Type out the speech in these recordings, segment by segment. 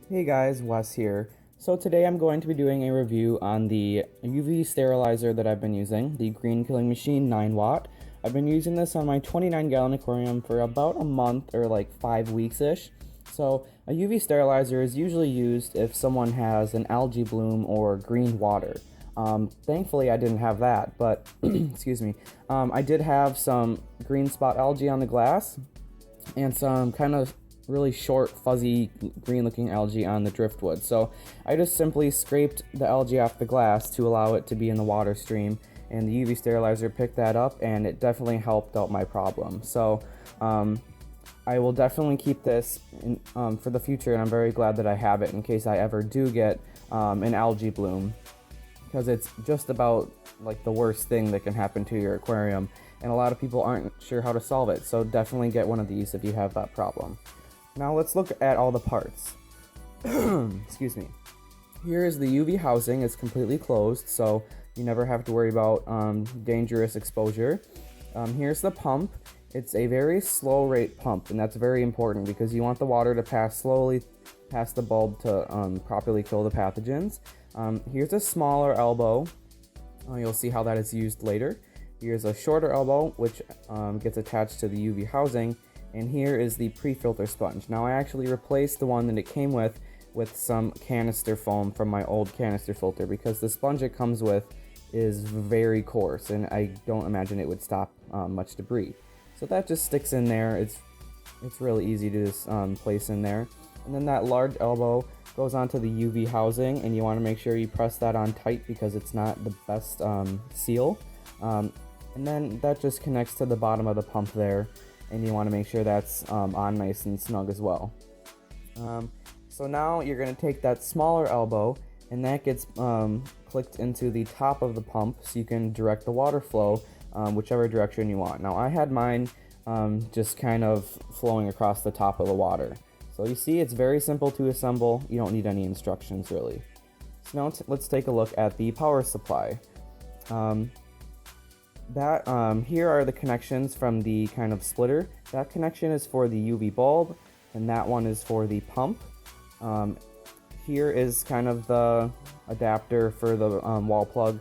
Hey guys, Wes here. So today I'm going to be doing a review on the UV sterilizer that I've been using, the Green Killing Machine 9 watt. I've been using this on my 29-gallon aquarium for about a month or like 5 weeks-ish. So a UV sterilizer is usually used if someone has an algae bloom or green water. Thankfully I didn't have that, but excuse me. I did have some green spot algae on the glass and some kind of really short, fuzzy, green-looking algae on the driftwood. So I just simply scraped the algae off the glass to allow it to be in the water stream, and the UV sterilizer picked that up, and it definitely helped out my problem. So I will definitely keep this for the future, and I'm very glad that I have it in case I ever do get an algae bloom, because it's just about like the worst thing that can happen to your aquarium, and a lot of people aren't sure how to solve it. So definitely get one of these if you have that problem. Now let's look at all the parts. Excuse me. Here is the UV housing. It's completely closed, so you never have to worry about dangerous exposure. Here's the pump. It's a very slow rate pump, and that's very important because you want the water to pass slowly past the bulb to properly kill the pathogens. Here's a smaller elbow. You'll see how that is used later. Here's a shorter elbow, which gets attached to the UV housing. And here is the pre-filter sponge. Now I actually replaced the one that it came with some canister foam from my old canister filter because the sponge it comes with is very coarse and I don't imagine it would stop much debris. So that just sticks in there. It's really easy to just place in there. And then that large elbow goes onto the UV housing, and you want to make sure you press that on tight because it's not the best seal. And then that just connects to the bottom of the pump there, and you want to make sure that's on nice and snug as well. So now you're going to take that smaller elbow, and that gets clicked into the top of the pump so you can direct the water flow whichever direction you want. Now I had mine just kind of flowing across the top of the water. So you see it's very simple to assemble. You don't need any instructions really. So now let's take a look at the power supply. Here are the connections from the kind of splitter. That connection is for the UV bulb, and that one is for the pump. Here is kind of the adapter for the wall plug.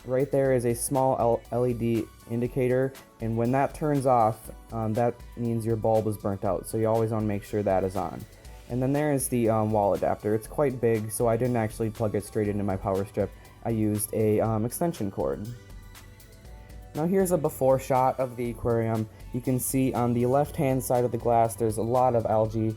Right there is a small LED indicator, and when that turns off, that means your bulb is burnt out, so you always want to make sure that is on. And then there is the wall adapter. It's quite big, so I didn't actually plug it straight into my power strip. I used a extension cord. Now here's a before shot of the aquarium. You can see on the left-hand side of the glass there's a lot of algae.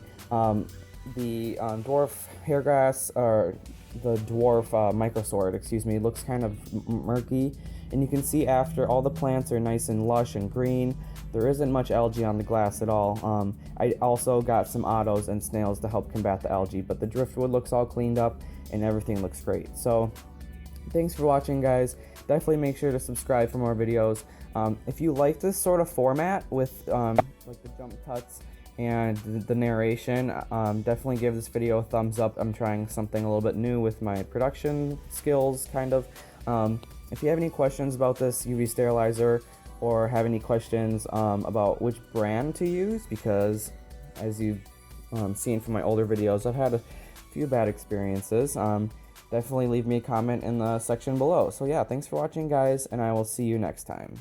The dwarf hairgrass, or the dwarf microsword, excuse me, looks kind of murky. And you can see after all the plants are nice and lush and green, there isn't much algae on the glass at all. I also got some ottos and snails to help combat the algae, but the driftwood looks all cleaned up and everything looks great. So thanks for watching, guys. Definitely make sure to subscribe for more videos. If you like this sort of format with like the jump cuts and the narration, definitely give this video a thumbs up. I'm trying something a little bit new with my production skills, kind of. If you have any questions about this UV sterilizer, or have any questions about which brand to use, because as you've seen from my older videos, I've had a few bad experiences. Definitely leave me a comment in the section below. So yeah, thanks for watching, guys, and I will see you next time.